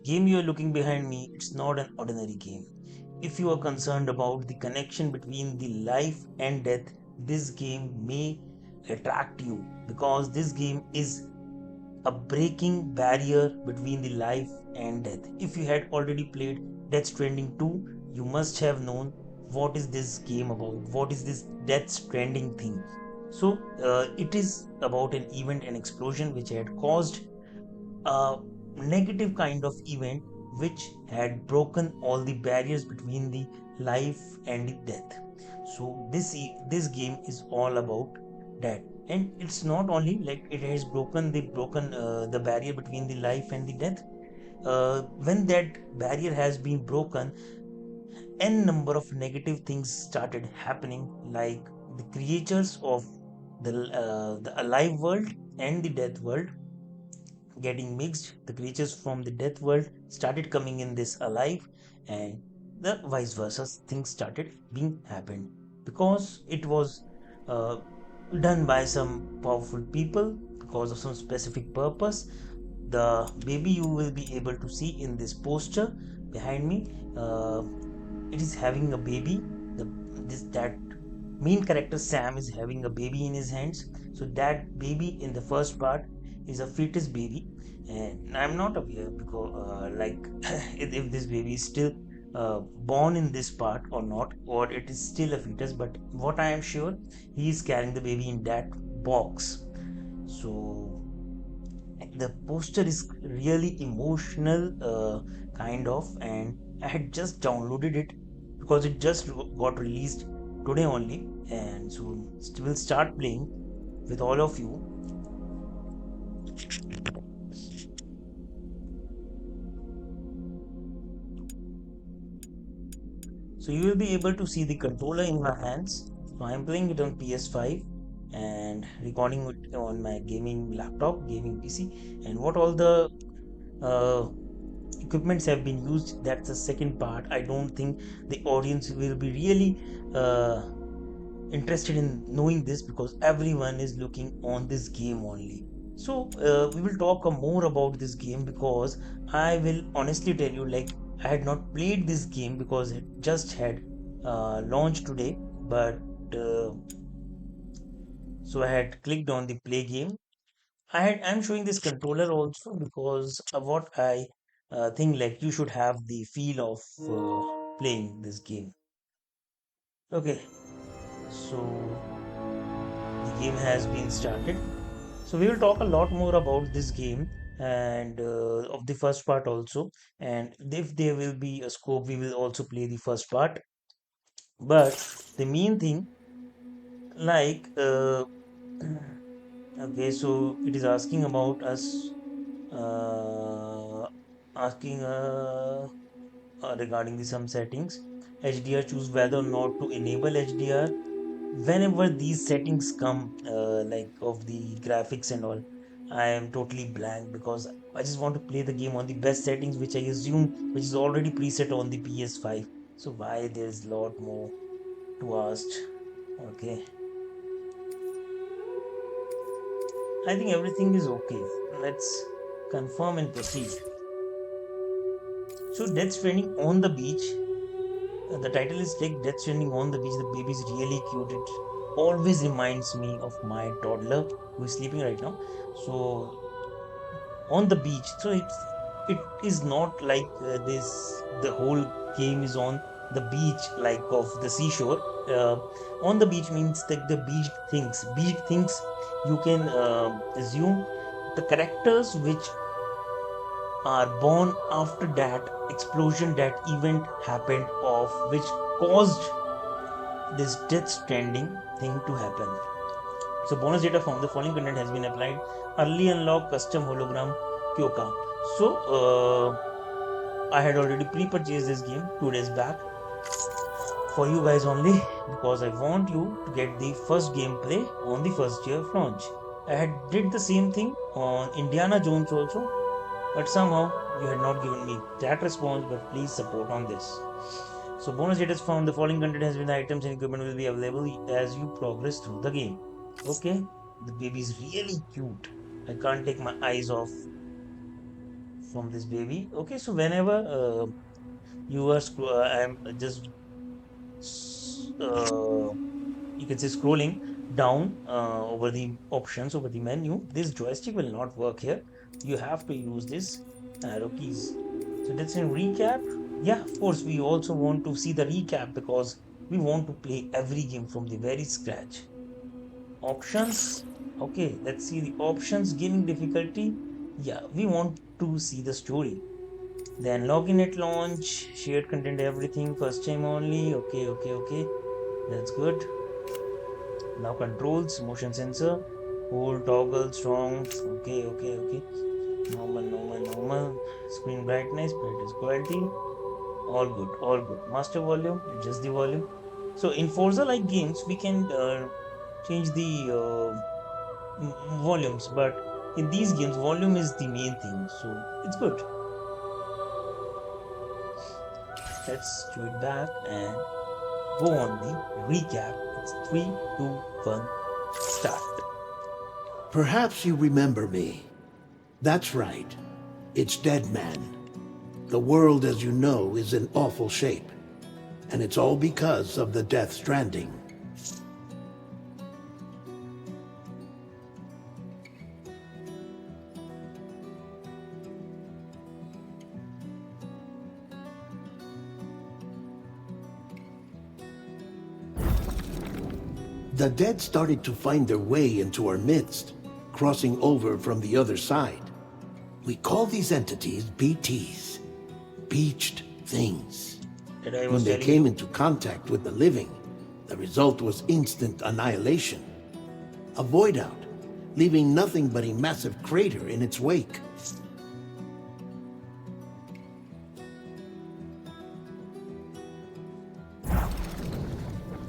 game you are looking behind me, it's not an ordinary game. If you are concerned about the connection between the life and death, this game may attract you, because this game is a breaking barrier between the life and death. If you had already played Death Stranding 2, you must have known what is this game about, what is this Death Stranding thing. So, it is about an event, an explosion which had caused a negative kind of event which had broken all the barriers between the life and the death. So this game is all about that, and it's not only like it has broken the barrier between the life and the death. When that barrier has been broken, n number of negative things started happening, like the creatures of the alive world and the death world getting mixed. The creatures from the death world started coming in this alive, and the vice versa things started being happened, because it was uh, done by some powerful people because of some specific purpose. The baby you will be able to see in this poster behind me, it is having a baby. That main character Sam is having a baby in his hands. So that baby in the first part is a fetus baby, and I'm not aware because like if this baby is still born in this part or not, or it is still a fetus. But what I am sure, he is carrying the baby in that box. So the poster is really emotional, kind of, and I had just downloaded it because it just got released today only, and so we'll start playing with all of you. So you will be able to see the controller in my hands. So I'm playing it on PS5 and recording it on my gaming laptop, gaming PC, and what all the uh, equipments have been used, that's the second part. I don't think the audience will be really uh, interested in knowing this, because everyone is looking on this game only. So we will talk more about this game, because I will honestly tell you, like, I had not played this game because it just had launched today. But uh, so I had clicked on the play game. I'm showing this controller also because what I think, like, you should have the feel of playing this game. Okay, so the game has been started. So we will talk a lot more about this game, and of the first part also. And if there will be a scope, we will also play the first part. But the main thing, like, okay, so it is asking about us, uh, asking regarding the some settings. HDR, choose whether or not to enable HDR. Whenever these settings come, like of the graphics and all, I am totally blank, because I just want to play the game on the best settings, which I assume which is already preset on the PS5. So why there's a lot more to ask? Okay, I think everything is okay. Let's confirm and proceed. So Death Stranding on the beach. The title is like Death Stranding on the beach. The baby is really cute. It always reminds me of my toddler who is sleeping right now. So on the beach. So it is not like this. The whole game is on the beach, like of the seashore. Uh, on the beach means like the beach things. Beach things. You can assume the characters which are born after that explosion, that event happened, of which caused this death stranding thing to happen. So bonus data from the following content has been applied. Early unlock custom hologram Kyoka. So I had already pre-purchased this game 2 days back for you guys only, because I want you to get the first gameplay on the first day of launch. I had did the same thing on Indiana Jones also, but somehow you had not given me that response. But please support on this. So bonus data is found. The following content has been, the items and equipment will be available as you progress through the game. Okay, the baby is really cute. I can't take my eyes off from this baby. Okay, so whenever you are I'm just uh, you can say scrolling down over the options over the menu, this joystick will not work here. You have to use this arrow keys. So that's in recap. Yeah, of course, we also want to see the recap because we want to play every game from the very scratch. Options. Okay, let's see the options. Gaming difficulty. Yeah, we want to see the story. Then login at launch, shared content, everything, first time only. Okay, okay, okay. That's good. Now controls, motion sensor, hold, toggle, strong. Okay, okay, okay. Normal, normal, normal. Screen brightness, brightness quality. All good, all good. Master volume, adjust the volume. So in Forza like games, we can change the volumes, but in these games, volume is the main thing. So it's good. Let's do it back and go on the recap. It's 3, 2, 1, start. Perhaps you remember me. That's right. It's Dead Man. The world, as you know, is in awful shape. And it's all because of the Death Stranding. The dead started to find their way into our midst, crossing over from the other side. We call these entities BTs, beached things. When they came into contact with the living, the result was instant annihilation. A void out, leaving nothing but a massive crater in its wake.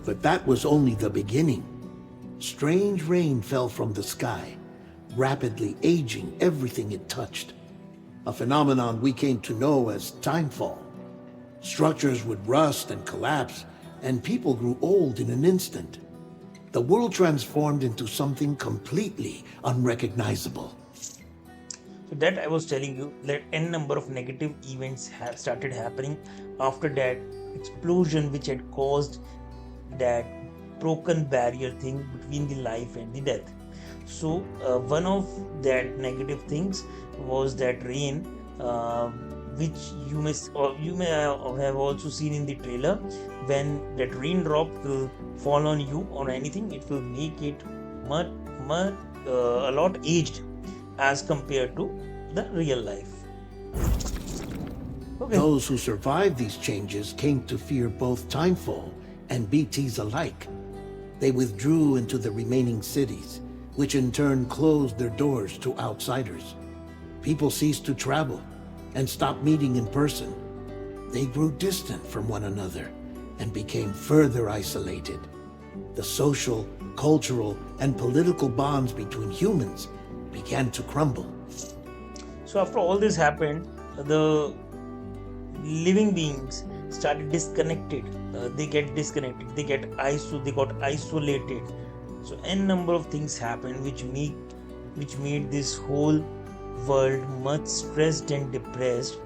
But that was only the beginning. Strange rain fell from the sky, rapidly aging everything it touched. A phenomenon we came to know as timefall. Structures would rust and collapse, and people grew old in an instant. The world transformed into something completely unrecognizable. So that I was telling you that n number of negative events have started happening after that explosion which had caused that broken barrier thing between the life and the death. So one of that negative things was that rain, which you may have also seen in the trailer. When that raindrop will fall on you or anything, it will make it much a lot aged as compared to the real life. Okay. Those who survived these changes came to fear both timefall and BTs alike. They withdrew into the remaining cities, which in turn closed their doors to outsiders. People ceased to travel and stopped meeting in person. They grew distant from one another and became further isolated. The social, cultural, and political bonds between humans began to crumble. So after all this happened, the living beings started disconnected. They get disconnected. They got isolated. So n number of things happened which made this whole world much stressed and depressed.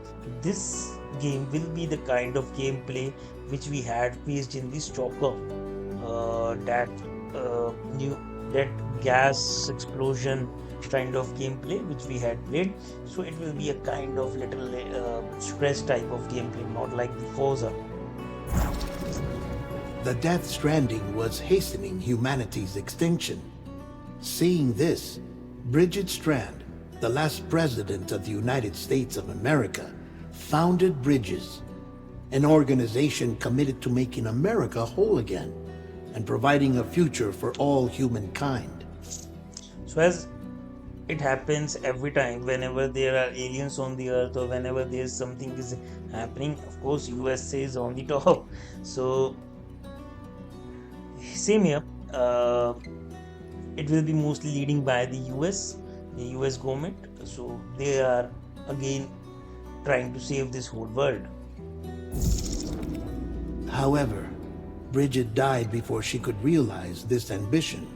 This game will be the kind of gameplay which we had faced in the Stalker. That gas explosion kind of gameplay which we had played. So it will be a kind of little stress type of gameplay, not like the Forza. The Death Stranding was hastening humanity's extinction. Seeing this, Bridget Strand, the last president of the United States of America, founded Bridges, an organization committed to making America whole again and providing a future for all humankind. So as it happens every time whenever there are aliens on the earth or whenever there's something is happening, of course USA is on the top. So same here, it will be mostly leading by the US government. So they are again trying to save this whole world. However, Bridget died before she could realize this ambition.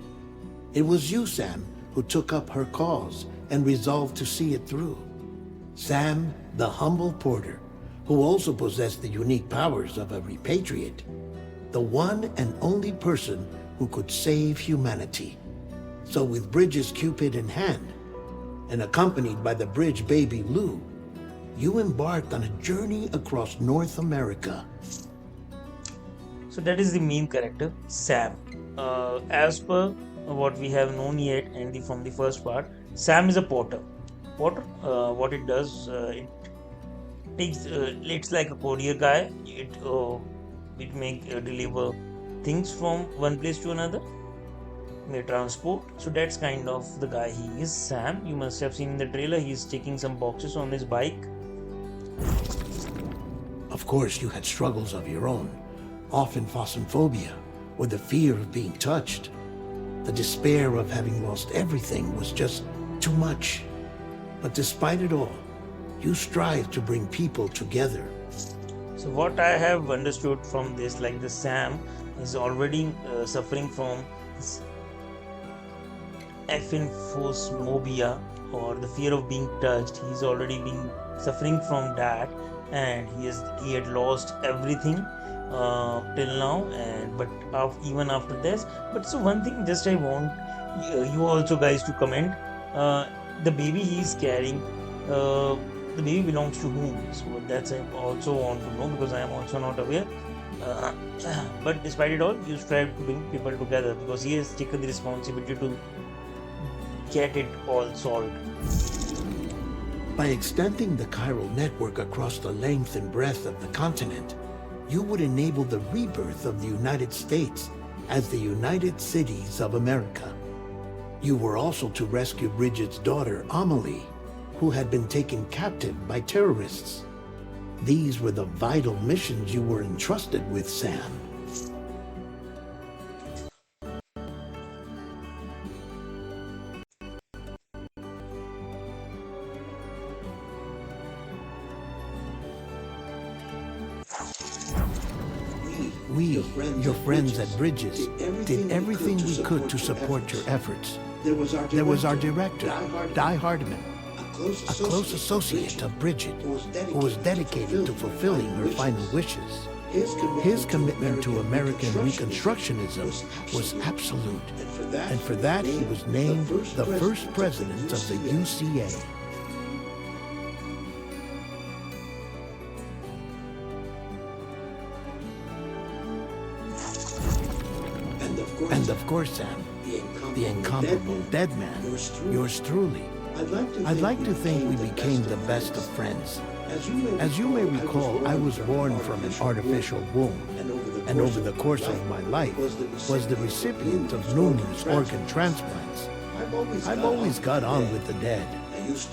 It was you, Sam, who took up her cause and resolved to see it through. Sam, the humble porter, who also possessed the unique powers of a repatriate, the one and only person who could save humanity. So with Bridges' Cupid in hand, and accompanied by the bridge baby Lou, you embarked on a journey across North America. So that is the main character, Sam. As per what we have known yet, and from the first part, Sam is a porter. Porter, what it does, it takes, it's like a courier guy. It make deliver things from one place to another, may transport. So that's kind of the guy he is. Sam, you must have seen in the trailer. He's taking some boxes on his bike. Of course, you had struggles of your own, often phosphorophobia, or the fear of being touched. The despair of having lost everything was just too much. But despite it all, you strive to bring people together. So what I have understood from this, like the Sam is already suffering from aphinphosphobia, or the fear of being touched. He's already been suffering from that, and he had lost everything till now. And but even after this, but so one thing, just I want you also guys to comment. The baby he is carrying, the baby belongs to whom? So that's I also want to know, because I am also not aware. Uh, but despite it all, you strive to bring people together, because he has taken the responsibility to get it all solved. By extending the chiral network across the length and breadth of the continent, you would enable the rebirth of the United States as the United Cities of America. You were also to rescue Bridget's daughter, Amelie, who had been taken captive by terrorists. These were the vital missions you were entrusted with, Sam. We, your friends at Bridges, did everything we could to support your efforts. There was our director, Di Hardiman, a close associate of Bridget, who was dedicated to fulfilling her final wishes. His commitment to American Reconstructionism was absolute, and for that he was named the first president of the UCA. And of course, Sam, the incomparable dead man, yours truly. I'd like to think we became the best of friends. As you may recall, I was born from an artificial womb, and over the course of my life was the recipient of numerous organ transplants. I've always got on with the dead.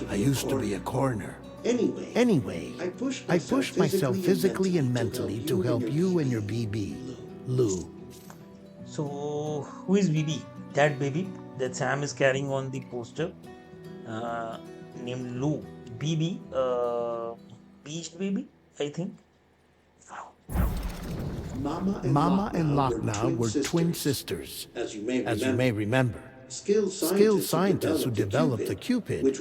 I used to be a coroner. Anyway, I pushed myself physically and mentally to help you and your BB, Lou. So who is BB? That baby that Sam is carrying on the poster, named Lou. BB, beached baby, I think. Mama and Lochna were twin sisters, as you may remember. Skilled scientists who developed the Cupid, which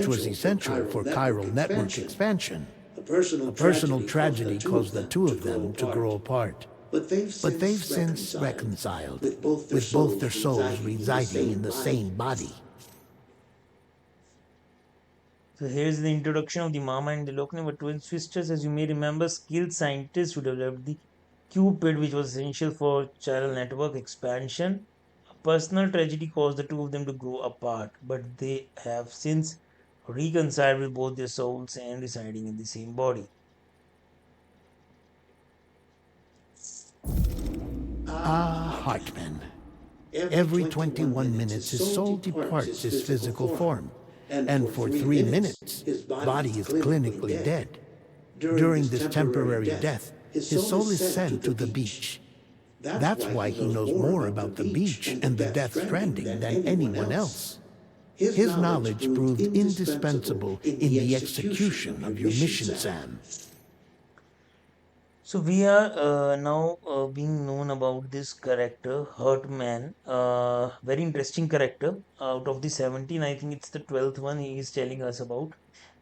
was essential for chiral network expansion. A personal tragedy caused the two of them to grow apart. But they've since reconciled, with both their souls residing in the same body. So here's the introduction of the Mama and the Lokne were twin sisters. As you may remember, skilled scientists who developed the Cupid, which was essential for chiral network expansion. A personal tragedy caused the two of them to grow apart, but they have since reconciled with both their souls and residing in the same body. Hartman. Every 21 minutes his soul departs his physical form, and for 3 minutes his body is clinically dead. During this temporary death, his soul is sent to the beach. That's why he knows more about the beach and the Death Stranding than anyone else. His knowledge proved indispensable in the execution of your mission, Sam. So we are now being known about this character, Hurtman. Very interesting character. Out of the 17, I think it's the 12th one he is telling us about.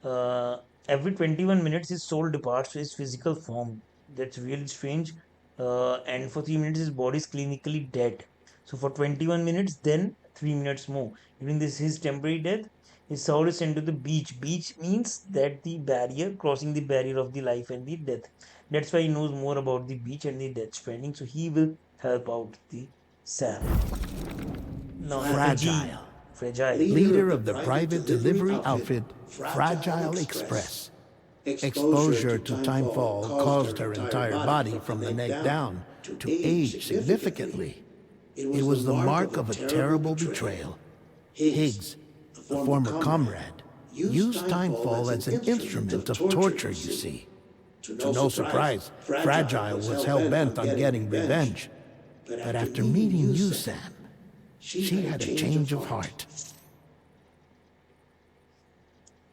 uh, every 21 minutes his soul departs to his physical form. That's really strange. And for 3 minutes his body is clinically dead. So for 21 minutes, then 3 minutes more. During this his temporary death, his soul is sent to the beach. Beach means that the barrier, crossing the barrier of the life and the death. That's why he knows more about the beach and the death stranding. So he will help out the Sam. Now Fragile. Fragile. Leader of the private delivery outfit, Fragile Express. Exposure to timefall caused her entire body from the neck down to age significantly. It was the mark of a terrible betrayal. Higgs, a former comrade, used timefall as an instrument of torture, you see. To no surprise, Fragile was hell-bent on getting revenge. But after meeting you, Sam, she had a change of heart.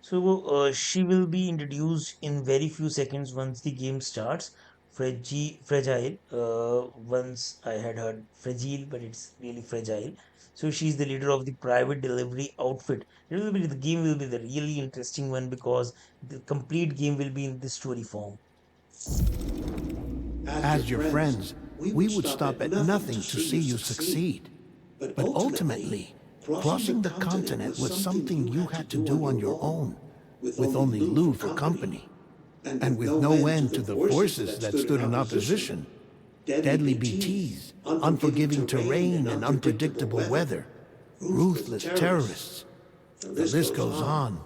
So she will be introduced in very few seconds once the game starts. Fragile. Once I had heard fragile, but it's really fragile. So she's the leader of the private delivery outfit. The game will be the really interesting one because the complete game will be in this story form. As your friends, we would stop at nothing to see you succeed. But ultimately, crossing the continent was something you had to do on your own, with only Lou for company, and with no end to the forces that stood in opposition. Deadly BTs, unforgiving terrain and unpredictable weather, ruthless terrorists. The list goes on.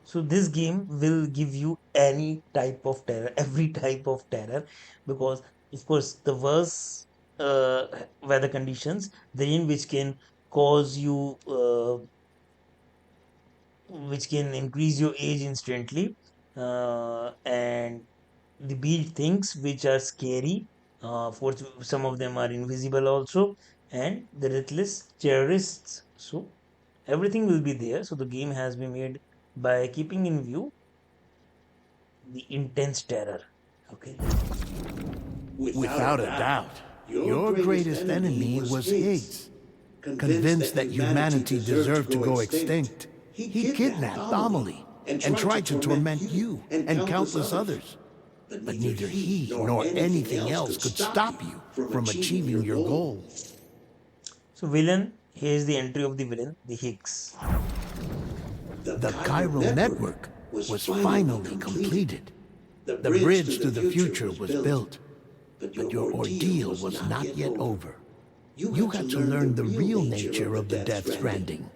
So this game will give you any type of terror, every type of terror, because of course the worst weather conditions, the rain which can cause you, which can increase your age instantly, and the beach things which are scary. For some of them are invisible also, and the ruthless terrorists. So everything will be there. So the game has been made by keeping in view the intense terror. Okay. Without a doubt, your greatest enemy was Higgs. Convinced that humanity deserved to go extinct, he kidnapped Amelie and tried to torment you and countless others. But neither he nor anything else could stop you from achieving your goal. So villain, here's the entry of the villain, the Higgs. The chiral network was finally completed. The bridge to the future was built. But your ordeal was not yet over. You had to learn the real nature of the Death Stranding.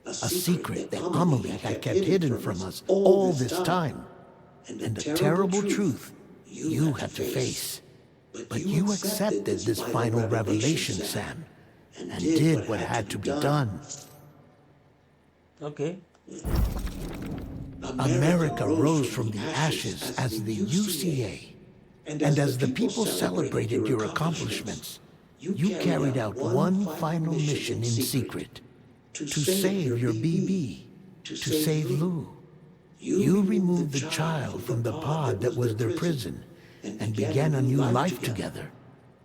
A secret that Amelie had kept hidden from us all this time. And the terrible truth you had to face. But you accepted this final revelation, Sam, and did what had to be done. Okay. America rose from the ashes as the UCA. And as the people celebrated your accomplishments, you carried out one final mission in secret. To save your BB. To save Lou. You removed the child from the pod that was their prison and began a new life together.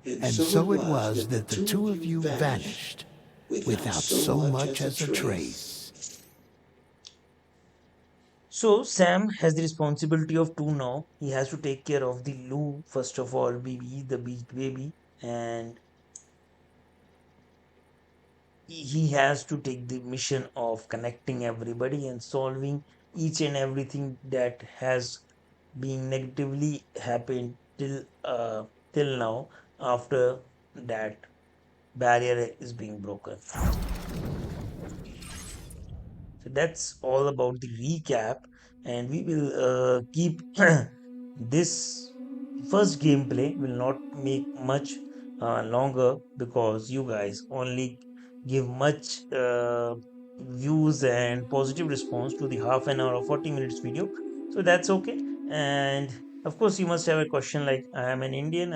And so it was that the two of you vanished without so much as a trace. So Sam has the responsibility of two now. He has to take care of the Lou, first of all, BB, the beach baby, and he has to take the mission of connecting everybody and solving each and everything that has been negatively happened till now after that barrier is being broken. So that's all about the recap, and we will keep this first gameplay will not make much longer because you guys only give much views and positive response to the half an hour or 40 minutes video. So that's okay. And of course, you must have a question like, I am an Indian.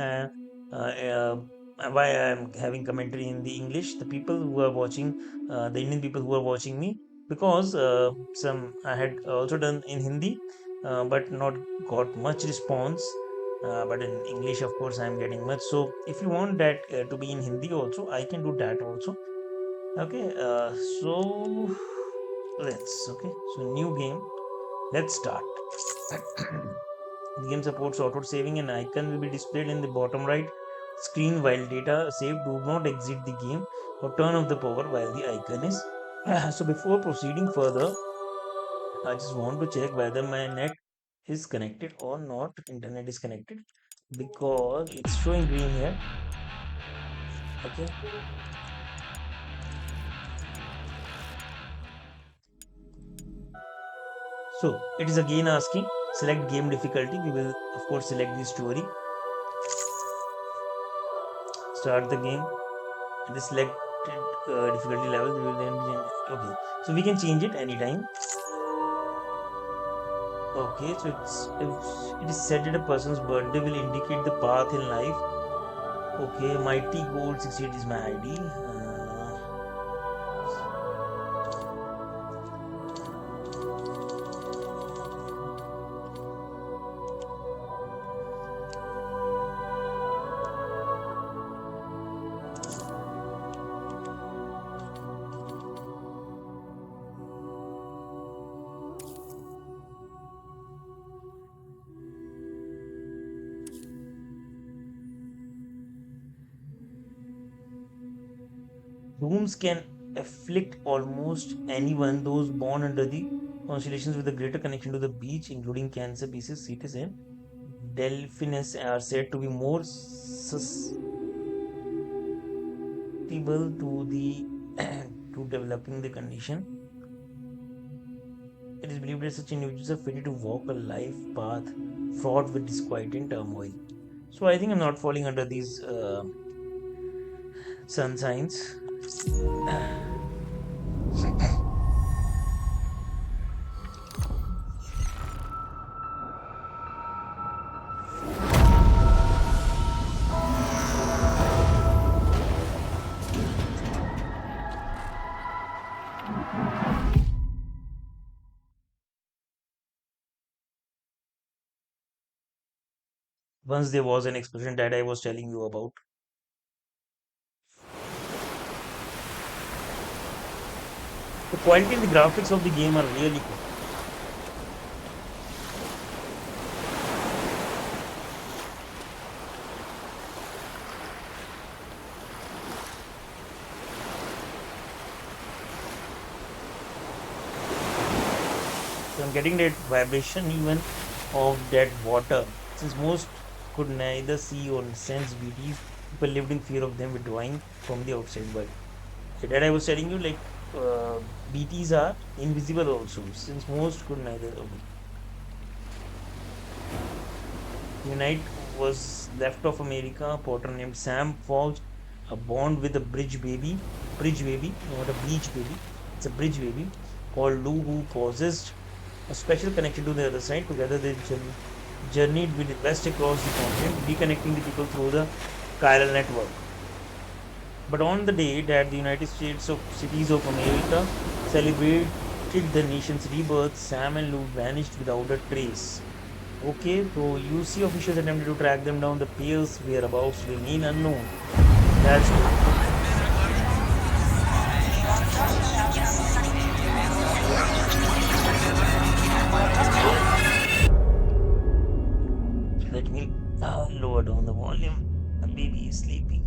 Why I am having commentary in the English? The people who are watching, the Indian people who are watching me, because some I had also done in Hindi, but not got much response. But in English, of course, I am getting much. So if you want that to be in Hindi also, I can do that also. Okay. So let's. Okay. So new game. Let's start. The game supports auto saving. An icon will be displayed in the bottom right screen while data saved. Do not exit the game or turn off the power while the icon is. So before proceeding further, I just want to check whether my net is connected or not. Internet is connected because it's showing green here. Okay. So it is again asking select game difficulty. We will of course select the story. Start the game. It is selected difficulty level. We will then okay. So we can change it anytime. Okay, so if it is said that a person's birthday will indicate the path in life. Okay, mighty gold 68 is my ID. Dooms can afflict almost anyone, those born under the constellations with a greater connection to the beach, including Cancer, Pisces, Cetus, and Delphinus, are said to be more susceptible to the to developing the condition. It is believed that such individuals are fitted to walk a life path fraught with disquiet and turmoil. So I think I'm not falling under these sun signs. Once there was an explosion that I was telling you about. The quality and the graphics of the game are really good. So I'm getting that vibration even of that water. Since most could neither see or sense BTs, people lived in fear of them withdrawing from the outside world. So that I was telling you, like BTs are invisible also, since most could neither. Okay. Unite was left of America. A Potter named Sam forged a bond with a bridge baby, not a beach baby. It's a bridge baby called Lou, who possessed a special connection to the other side. Together, they journeyed with west across the continent, reconnecting the people through the chiral network. But on the day that the United States of Cities of America celebrated the nation's rebirth, Sam and Lou vanished without a trace. Okay, so UC officials attempted to track them down. The pair's whereabouts remain unknown. That's good. Let me lower down the volume. The baby is sleeping.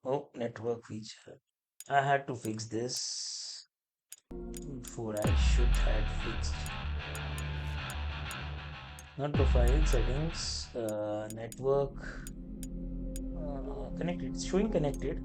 Oh, network feature. I had to fix this before I should had fixed. Not profile settings, network connected. It's showing connected.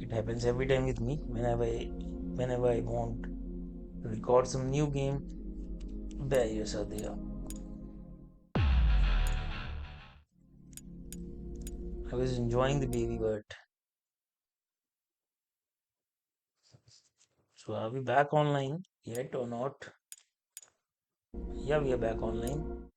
It happens every time with me whenever I want to record some new game. Barriers are there. I was enjoying the baby, but so are we back online yet or not? Yeah, we are back online.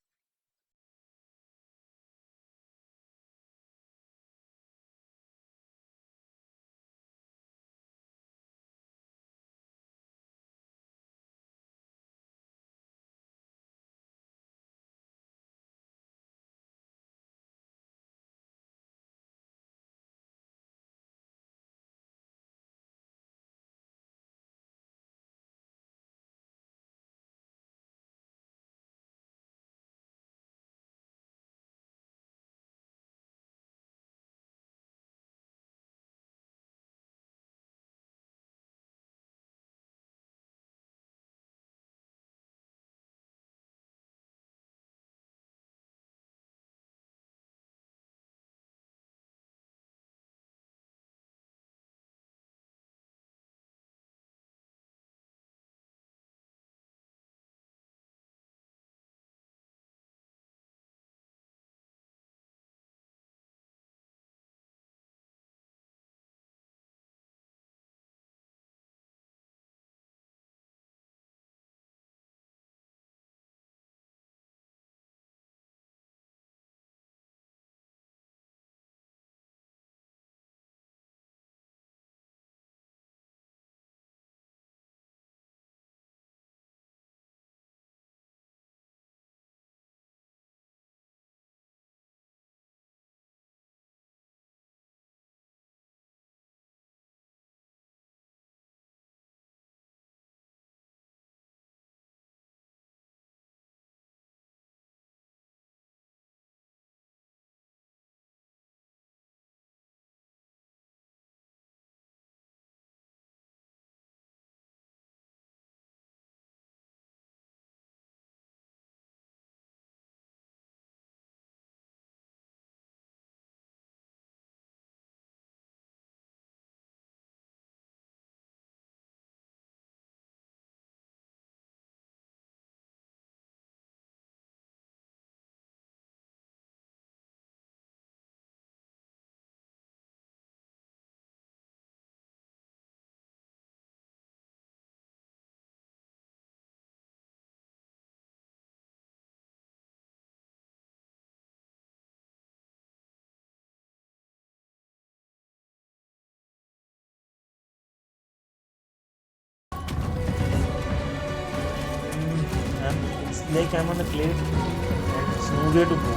It's like I'm on a cliff and it's nowhere to go.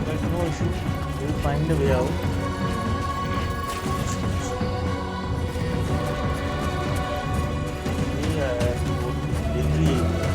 But no issue. We'll find a way out. Today I have to go to the delivery area.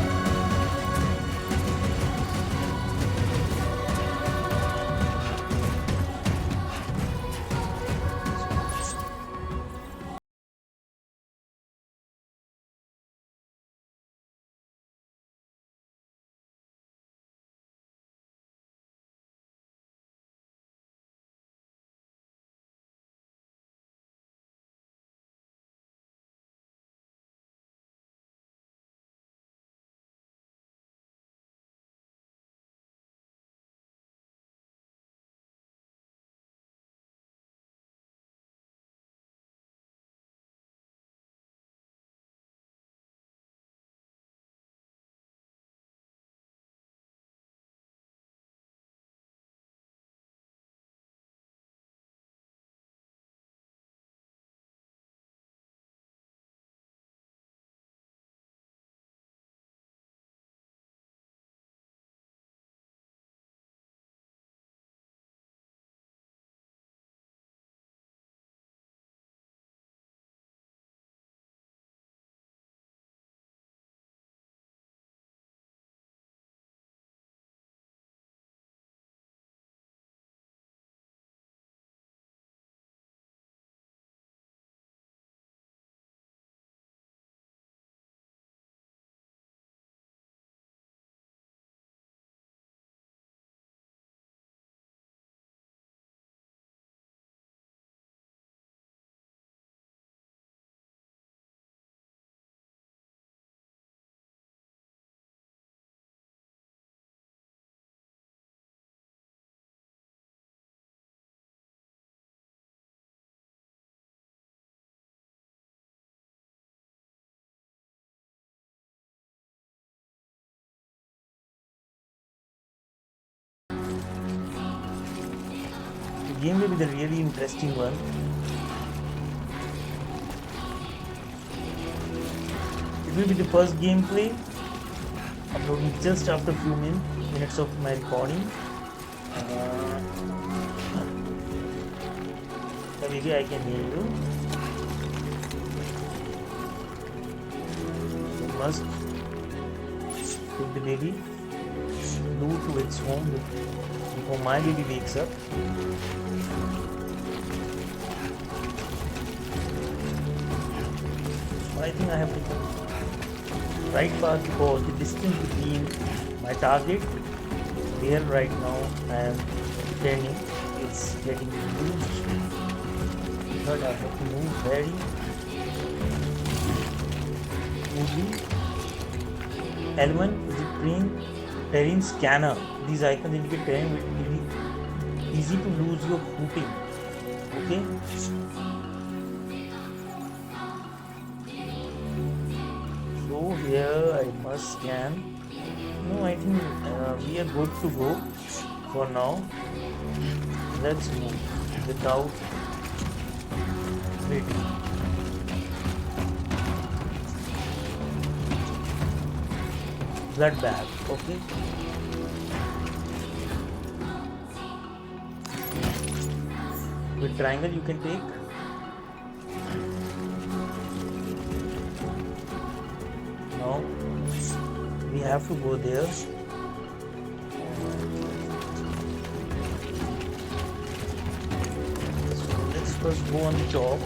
game will be the really interesting one. It will be the first gameplay uploading just after a few minutes of my recording. Maybe I can hear you. You must take the baby flew to its home before my baby wakes up. I think I have to go right path because the distance between my target where right now I am standing is getting huge. But I have to move very smoothly. L1 is the terrain scanner. These icons indicate terrain will be easy to lose your footing. Okay. So here I must scan. No, I think we are good to go for now. Let's move without waiting. Blood bag, okay. With triangle you can take. Now we have to go there. So let's first go on the top.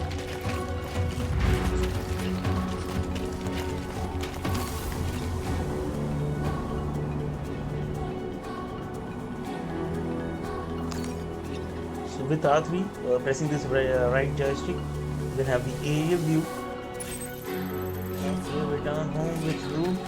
With R3, pressing this right joystick, you can have the area view. Okay, return home with route.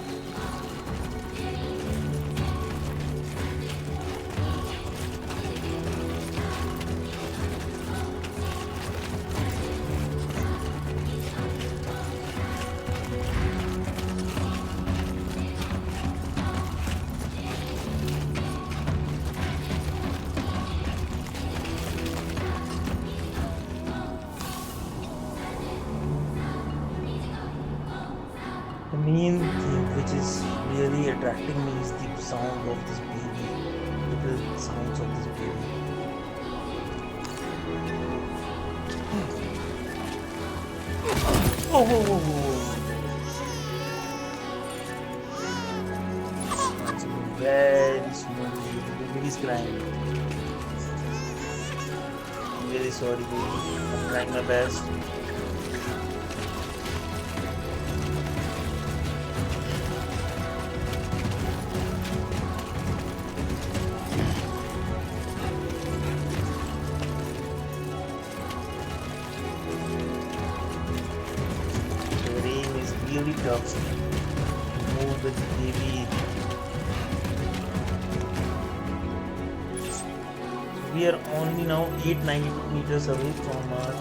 The main thing which is really attracting me is the sound of this baby, little sounds of this baby. Oh, whoa, whoa, whoa. It's very smooth. The baby is crying. I'm really sorry, baby. I'm trying my best. Really tough to move with the baby. We are only now 890 meters away from our.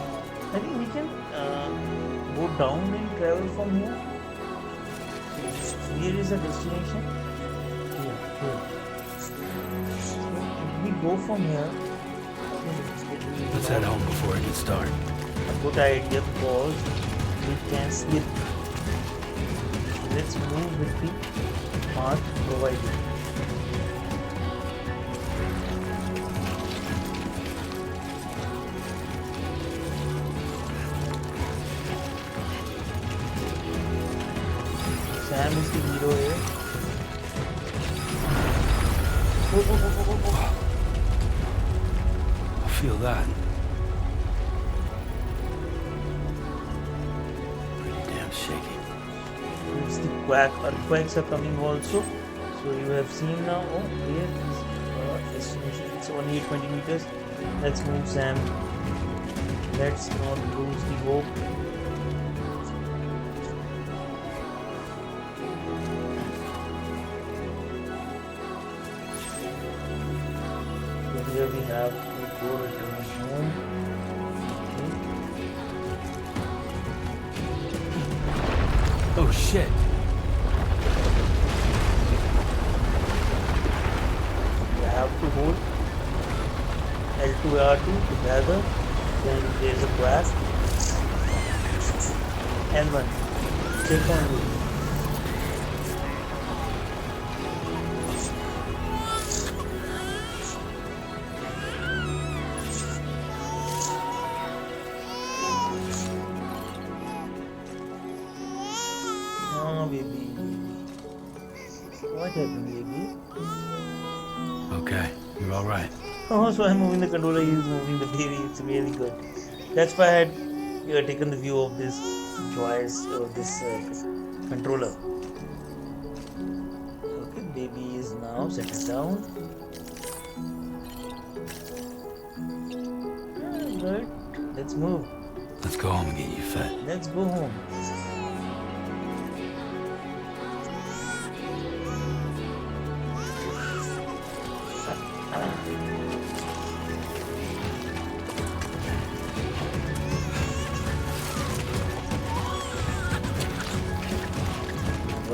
I think we can go down and travel from here. Here is a destination. Here. So if we go from here, let's head home before it gets dark. A good idea because we can see it. Let's move with the path provided. Sam is the hero here. I feel that. Pretty damn shaky. It's the earthquakes are coming also. So you have seen now. Oh, here is destination. It's only 20 meters. Let's move, Sam. Let's not lose the hope. So here we have to go return home. Oh shit. You have to hold L2 R2 together. Then there's a quack. L1. Check on you. Oh, baby. What happened, baby? Okay, you're all right. Oh, so I'm moving the controller, he's moving the baby. It's really good. That's why I had taken the view of this choice or this controller. Okay, baby is now settled down. Good. Let's move. Let's go home and get you fed. Let's go home.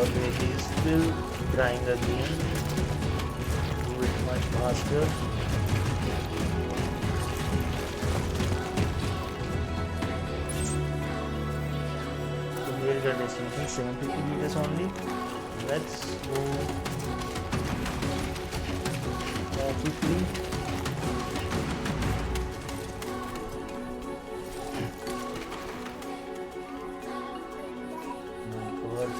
Our baby is still crying again. Do it much faster. So here is our destination, 750 meters only. Let's go quickly. Oh my God.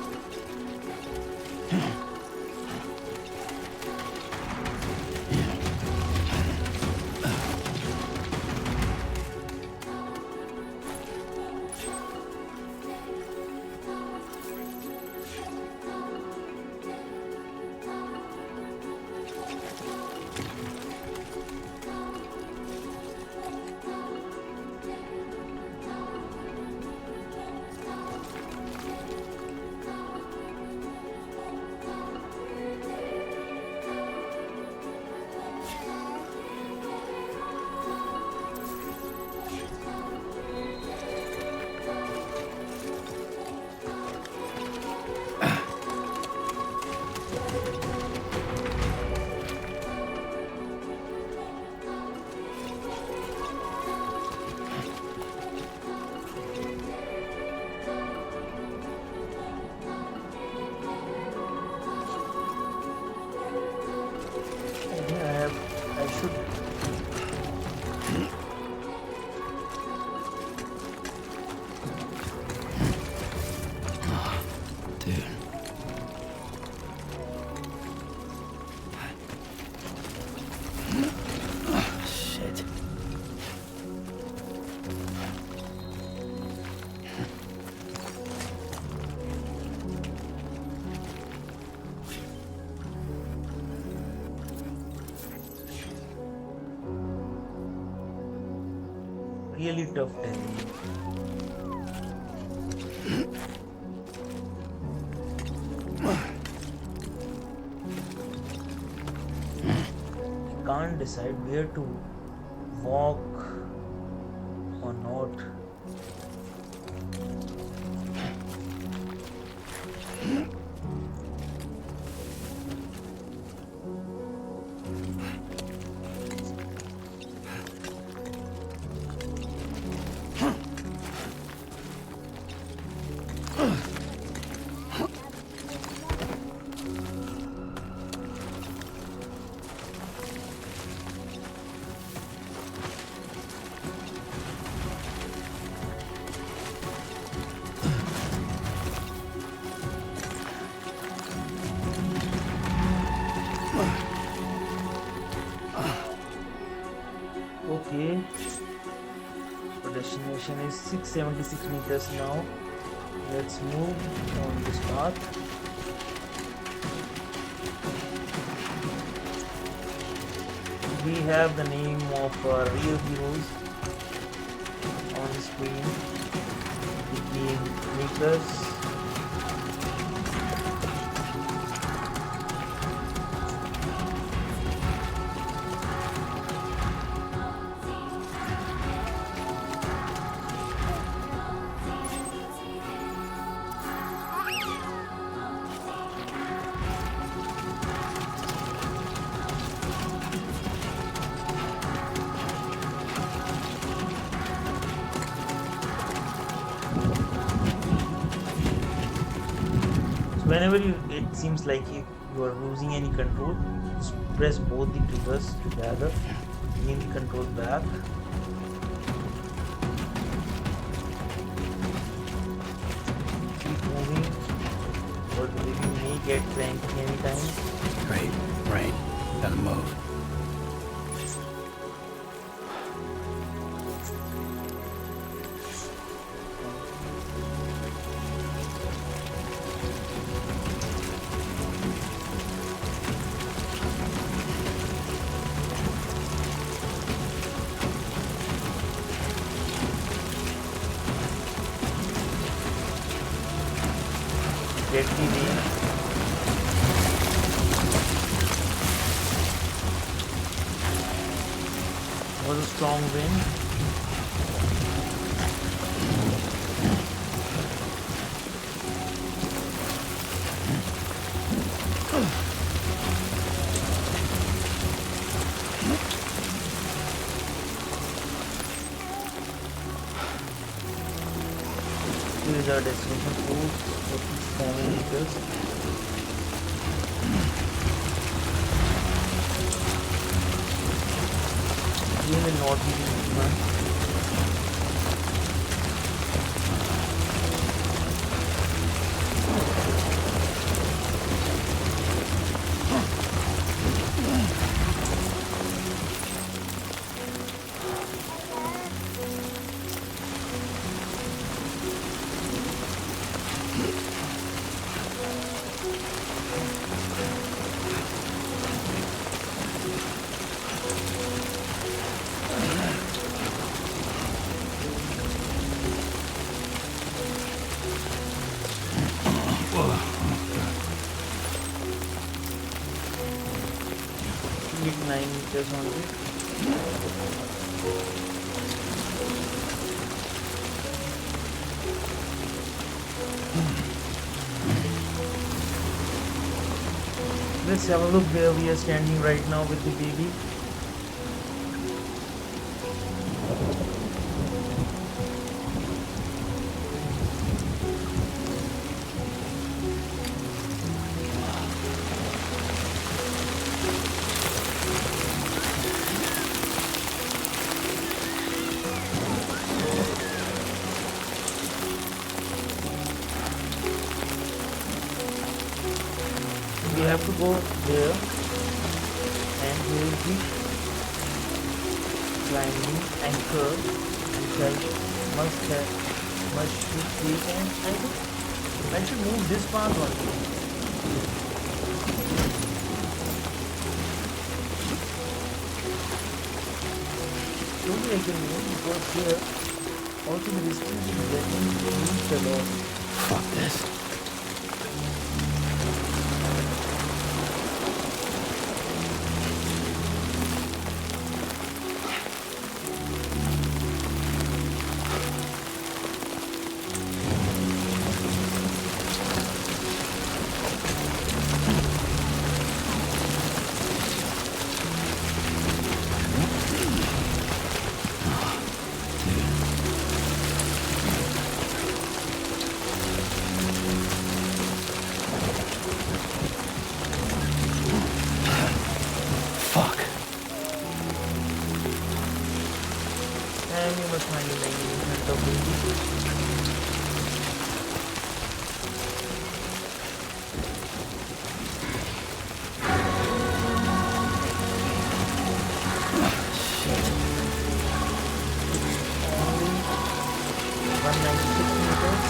I should. Dude. Shit. Really tough time. I can't decide where to walk or not. Okay, the destination is 676 meters now. Let's move on this path. We have the name of our real heroes on the screen. The game makers. Whenever it seems like you are losing any control, just press both the triggers together to gain the control back. Keep moving, or the baby may get cranky anytime. Great. Right. Gotta move. Get the range. Was a strong wind. Here is our destination, folks. 47 meters. We will not be in front. Need 9 meters only. Let's have a look where we are standing right now with the baby. We have to go there, and we will be climbing anchor, which must should take, and I should move this part only. Slowly I can move, because here also the distance is getting reached a lot. Fuck this. And you must find the lane in front of the only 196 meters.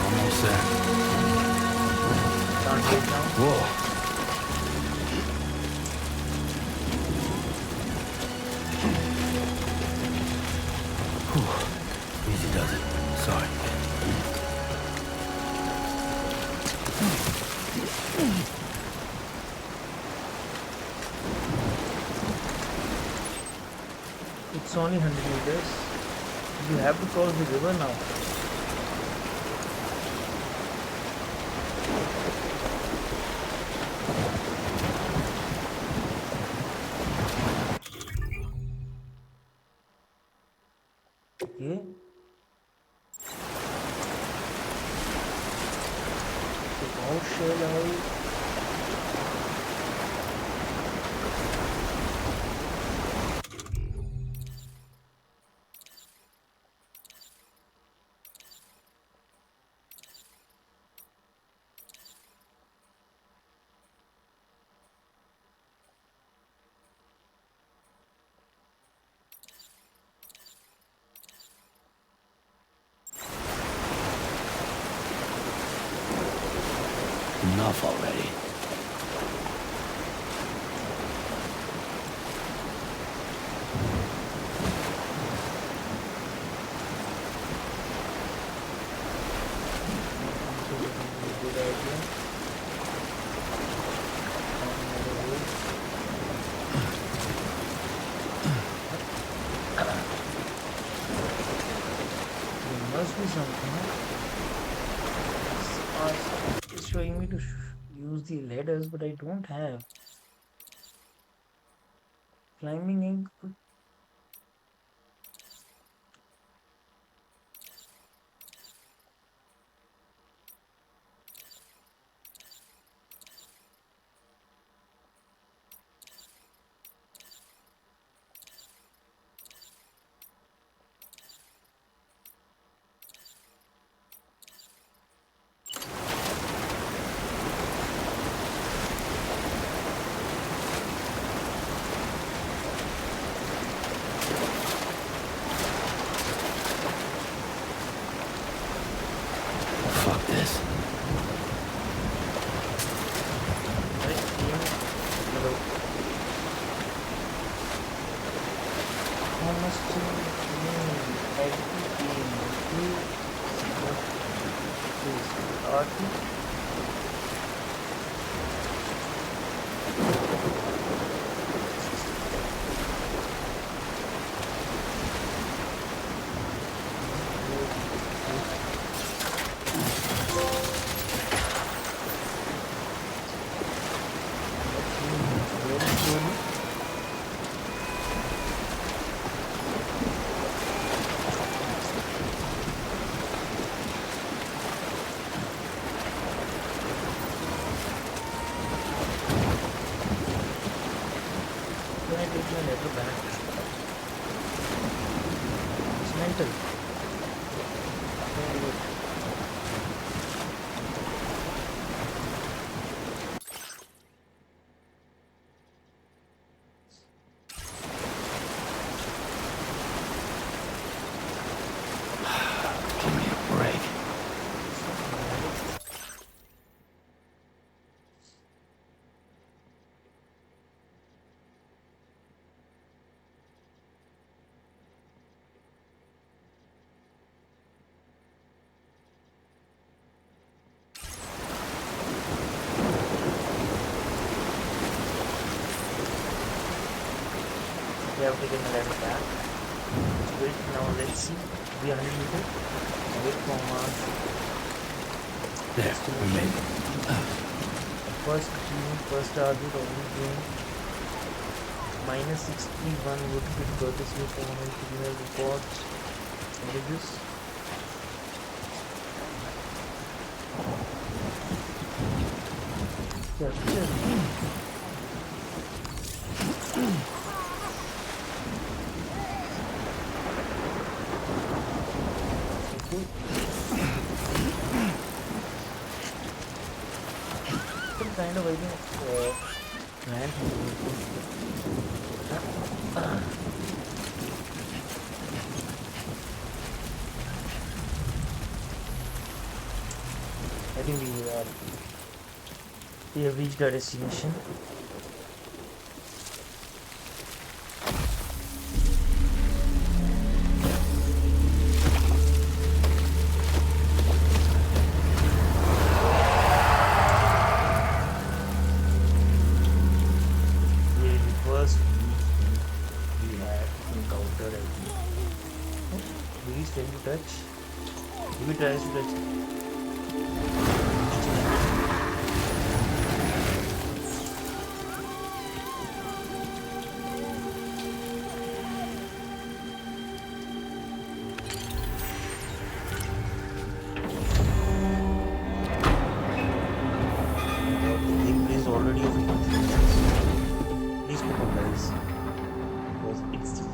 Almost there. Can't wait now. Whoa. Easy does it. Sorry. It's only 100 meters. You have to cross the river now. Okay. How shall I? Enough already. Good idea. There must be something. It's showing me to use the ladders, but I don't have climbing ink. Fuck this. Right here. Hello. How much to every game? Please, RT. Can I take my letter back? It's mental. Can't do it. Give me a break. We have taken the letter back. Wait, now let's see. 300 meters. Wait for Mars. There, we made it. First team, first target of the game. Minus 61 would be courtesy for my criminal report. What is this? Capture. Some kind of, I think, plant. I think we have reached our destination. Tend to touch. If it tries to touch,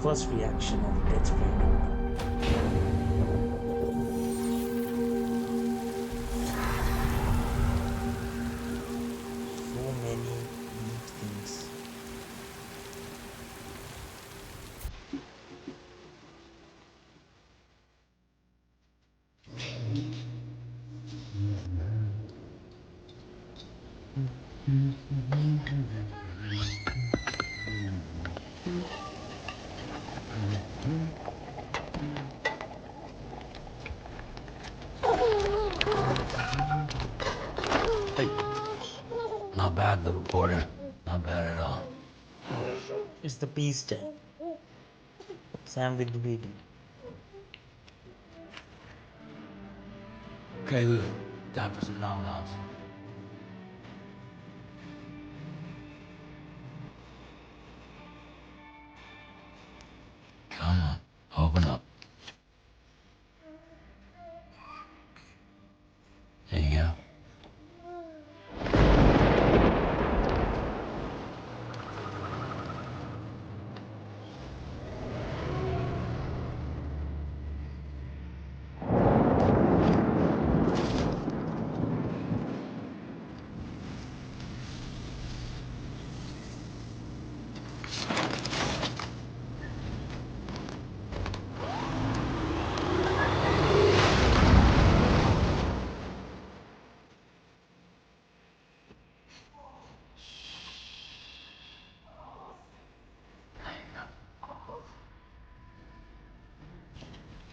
first reaction of Death Stranding. So many deep things. Hey. Not bad, little porter. Not bad at all. It's the peace time. Sam with the baby. Okay, Lou. Time for some nom-noms. Come on. Open up. There you go.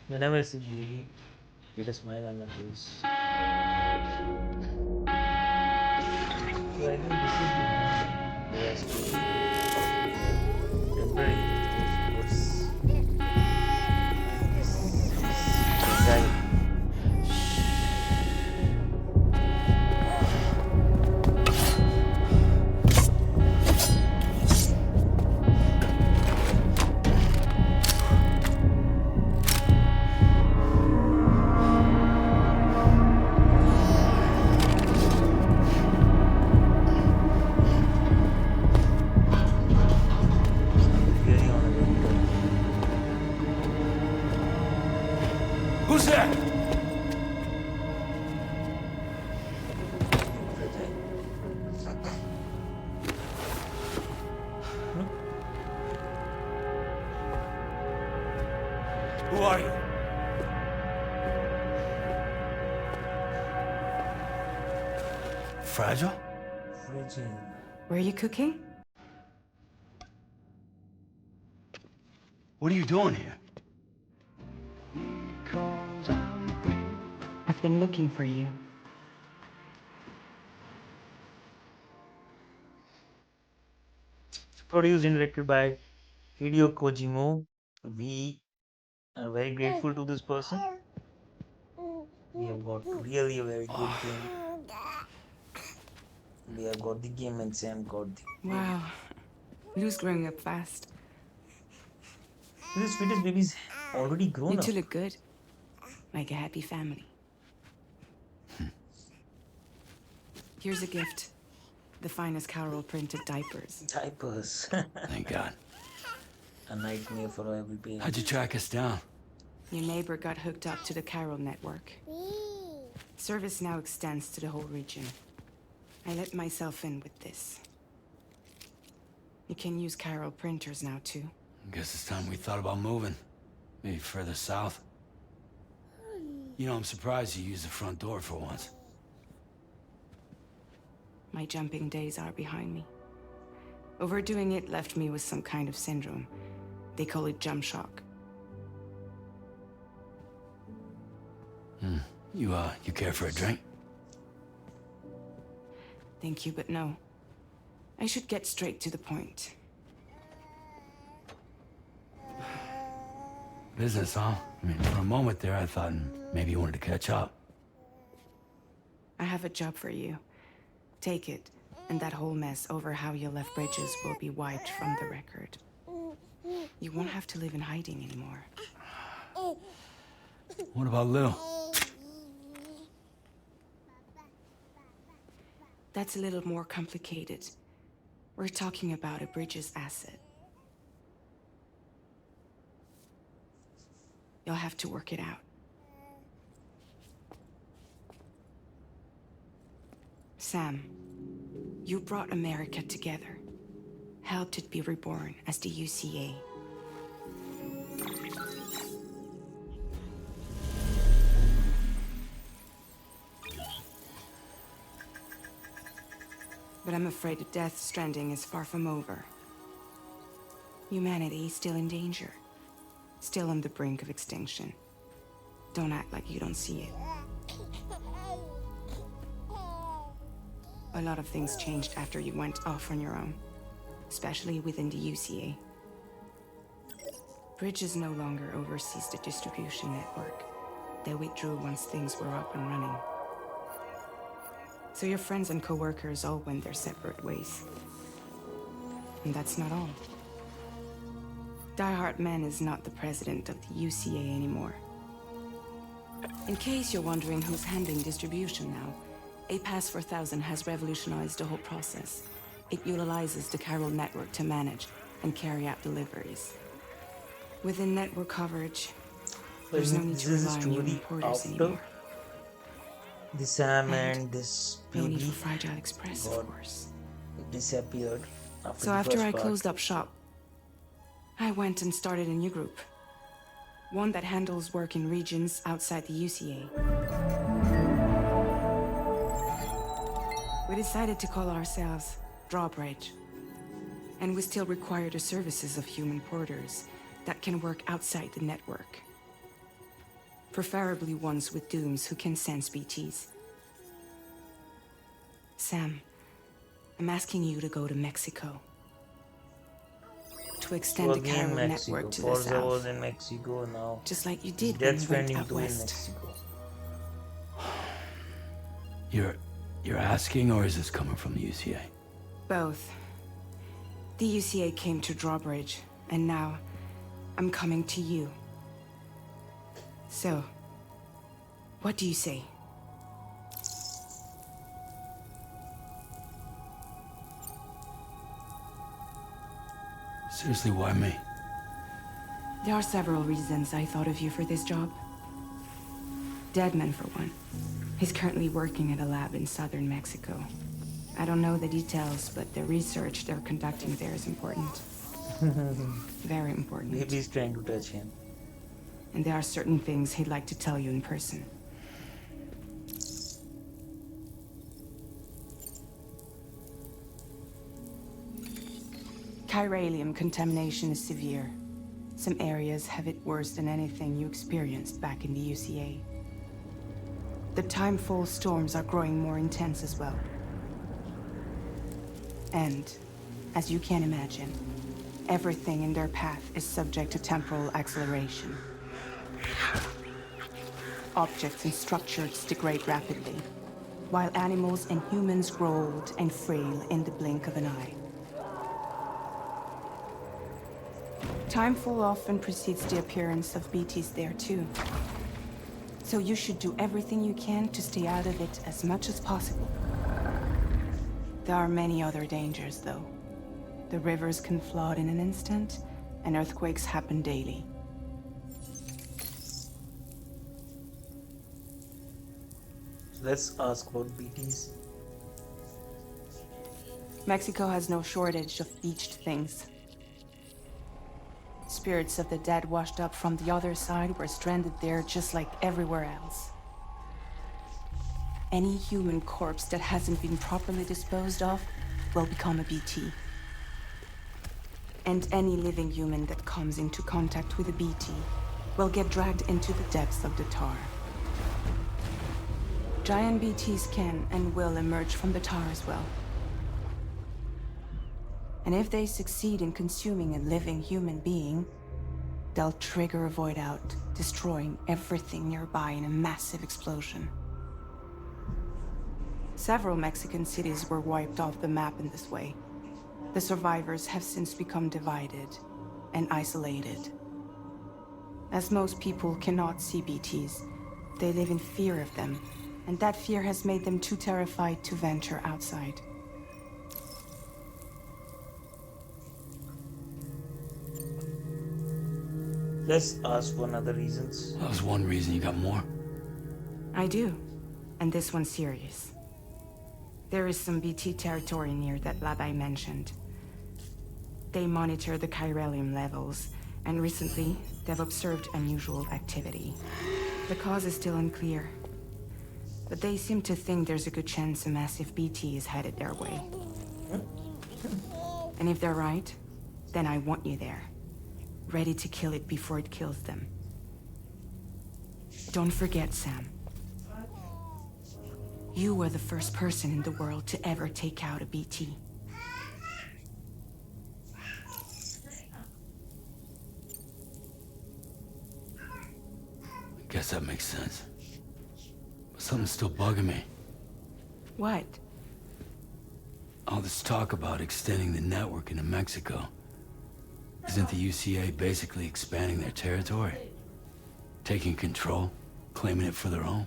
Whenever I see baby, get a smile on my face. So I think this is the home where I stay temporarily because it was I think this is fragile. Sam is really on a very tight rope. Who's there? Very fragile. Hmm? Who are you? Fragile? Fragile. Were you cooking? What are you doing here? I've been looking for you. Produced and directed by Hideo Kojima. We are very grateful to this person. We have got really a very good game. We have got the game and Sam got the baby. Wow. Lou's growing up fast. This sweetest baby's already You grown two up. look good. Like a happy family. Here's a gift. The finest Carol printed diapers. Diapers. Thank God. A nightmare for every How'd you parent. track us down? Your neighbor got hooked up to the Carol network. Service now extends to the whole region. I let myself in with this. You can use Carol printers now too. Guess it's time we thought about moving. Maybe further south. You know, I'm surprised you used the front door for once. My jumping days are behind me. Overdoing it left me with some kind of syndrome. They call it jump shock. You care for a drink? Thank you, but no. I should get straight to the point. Business, huh? I mean, for a moment there, I thought maybe you wanted to catch up. I have a job for you. Take it, and that whole mess over how you left Bridges will be wiped from the record. You won't have to live in hiding anymore. What about Lil? That's a little more complicated. We're talking about a Bridges asset. You'll have to work it out. Sam, you brought America together, helped it be reborn as the UCA. But I'm afraid that Death Stranding is far from over. Humanity is still in danger, still on the brink of extinction. Don't act like you don't see it. A lot of things changed after you went off on your own, especially within the UCA. Bridges no longer oversees the distribution network. They withdrew once things were up and running. So your friends and co-workers all went their separate ways. And that's not all. Die Hard Man is not the president of the UCA anymore. In case you're wondering who's handling distribution now, A Pass 4000 has revolutionized the whole process. It utilizes the Chiral network to manage and carry out deliveries. Within network coverage, there's no need to This is rely on human story porters after anymore. the Sam And and this No need baby for Fragile Express, got of course. disappeared after So the after first I part. closed up shop, I went and started a new group. One that handles work in regions outside the UCA. We decided to call ourselves Drawbridge. And we still require the services of human porters that can work outside the network. Preferably ones with dooms who can sense BTs. Sam, I'm asking you to go to Mexico. To extend So the again Chiral Mexico. network to the Forza was south. in Mexico now. Just like you It's did when Death you went Stranding out 2 in west. Mexico. You're asking, or is this coming from the UCA? Both. The UCA came to Drawbridge, and now I'm coming to you. So, what do you say? Seriously, why me? There are several reasons I thought of you for this job. Deadman, for one. He's currently working at a lab in southern Mexico. I don't know the details, but the research they're conducting there is important. Very important. Baby's trying to touch him. And there are certain things he'd like to tell you in person. Chiralium contamination is severe. Some areas have it worse than anything you experienced back in the UCA. The timefall storms are growing more intense as well. And, as you can imagine, everything in their path is subject to temporal acceleration. Objects and structures degrade rapidly, while animals and humans grow old and frail in the blink of an eye. Timefall often precedes the appearance of BTs there too. So you should do everything you can to stay out of it as much as possible. There are many other dangers, though. The rivers can flood in an instant, and earthquakes happen daily. Let's ask about BTs. Mexico has no shortage of beached things. Spirits of the dead washed up from the other side were stranded there just like everywhere else. Any human corpse that hasn't been properly disposed of will become a BT. And any living human that comes into contact with a BT will get dragged into the depths of the tar. Giant BTs can and will emerge from the tar as well. And if they succeed in consuming a living human being, they'll trigger a void out, destroying everything nearby in a massive explosion. Several Mexican cities were wiped off the map in this way. The survivors have since become divided and isolated. As most people cannot see BTs, they live in fear of them, and that fear has made them too terrified to venture outside. Let's ask for another reasons. That was one reason. You got more? I do. And this one's serious. There is some BT territory near that lab I mentioned. They monitor the chiralium levels, and recently, they've observed unusual activity. The cause is still unclear, but they seem to think there's a good chance a massive BT is headed their way. And if they're right, then I want you there, ready to kill it before it kills them. Don't forget, Sam. You were the first person in the world to ever take out a BT. Guess that makes sense. But something's still bugging me. What? All this talk about extending the network into Mexico. Isn't the UCA basically expanding their territory? Taking control, claiming it for their own?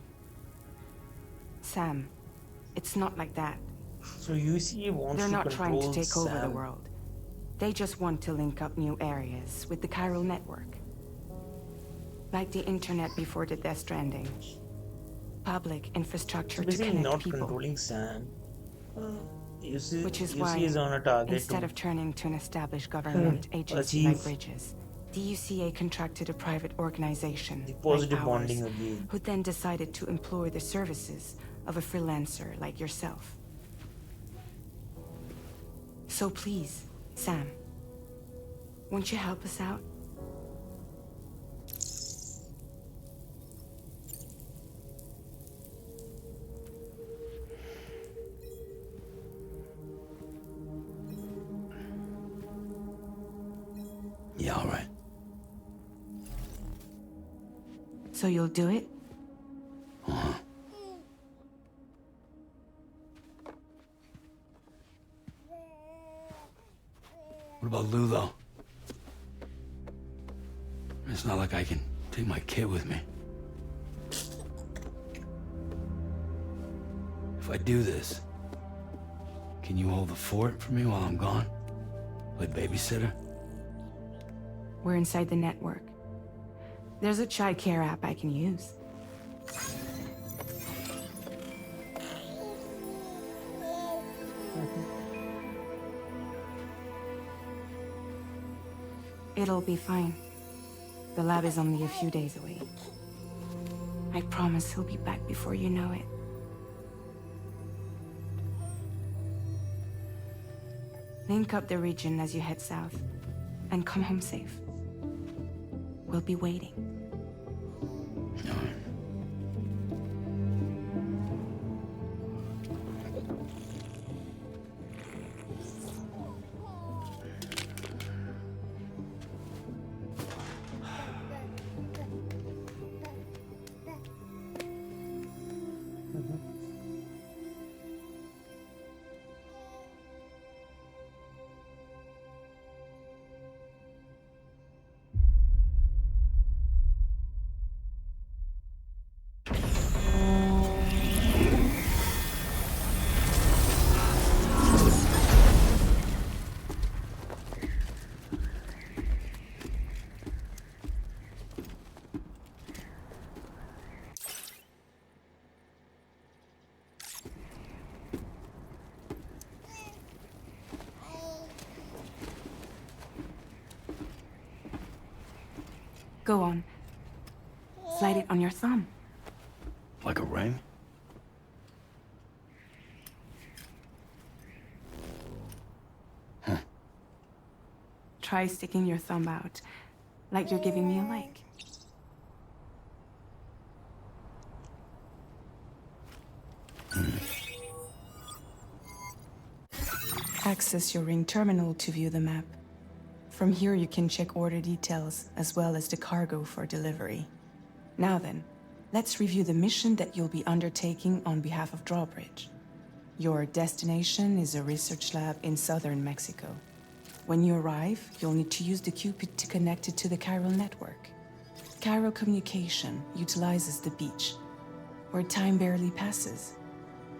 Sam, it's not like that. So UCA wants They're to not trying to control take over the Sam. world. They just want to link up new areas with the chiral network. Like the internet before the Death Stranding. Public infrastructure So to basically connect not people. controlling Sam. UCA, Which is UCA why, is on a target instead to of turning to an established government agency achieve like Bridges, the UCA contracted a private organization the like positive ours, bonding again. who then decided to employ the services of a freelancer like yourself. So please, Sam, won't you help us out? Yeah, all right. So you'll do it? Uh-huh. What about Lou, though? It's not like I can take my kid with me. If I do this, can you hold the fort for me while I'm gone? Play babysitter? We're inside the network. There's a child care app I can use. It'll be fine. The lab is only a few days away. I promise he'll be back before you know it. Link up the region as you head south, and come home safe. We'll be waiting. All right. Go on. Slide it on your thumb. Like a ring? Try sticking your thumb out, like you're giving me a like. Access your ring terminal to view the map. From here you can check order details, as well as the cargo for delivery. Now then, let's review the mission that you'll be undertaking on behalf of Drawbridge. Your destination is a research lab in southern Mexico. When you arrive, you'll need to use the Cupid to connect it to the chiral network. Chiral communication utilizes the beach, where time barely passes.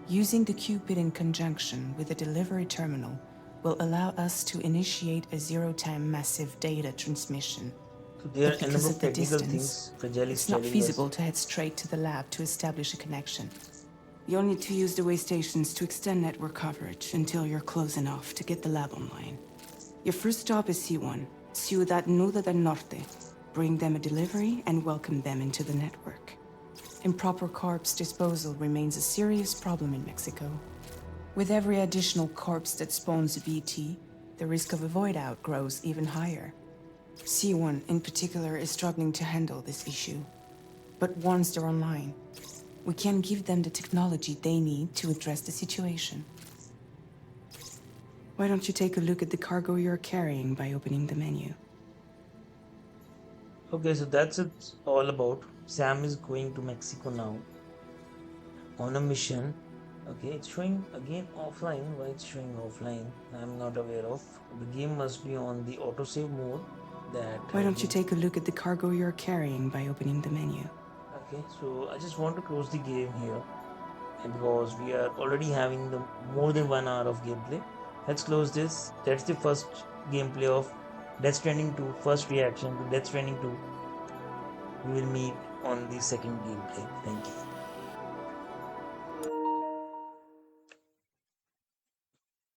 Using the Cupid in conjunction with a delivery terminal will allow us to initiate a zero-time massive data transmission. So there are But a because number of of the technical distance, things Fragile is it's not telling us. feasible to head straight to the lab to establish a connection. You'll need to use the way stations to extend network coverage until you're close enough to get the lab online. Your first stop is C1, Ciudad Nuda del Norte. Bring them a delivery and welcome them into the network. Improper corpse disposal remains a serious problem in Mexico. With every additional corpse that spawns a BT, the risk of a void out grows even higher. C1 in particular is struggling to handle this issue. But once they're online, we can give them the technology they need to address the situation. Why don't you take a look at the cargo you're carrying by opening the menu? Okay, so that's it all about. Sam is going to Mexico now on a mission. Okay, it's showing again offline. Why it's showing offline? I'm not aware of. The game must be on the autosave mode that Why has don't you been. take a look at the cargo you're carrying by opening the menu? Okay, so I just want to close the game here, and because we are already having the more than 1 hour of gameplay. Let's close this. That's the first gameplay of Death Stranding 2. First reaction to Death Stranding 2. We will meet on the second gameplay. Thank you.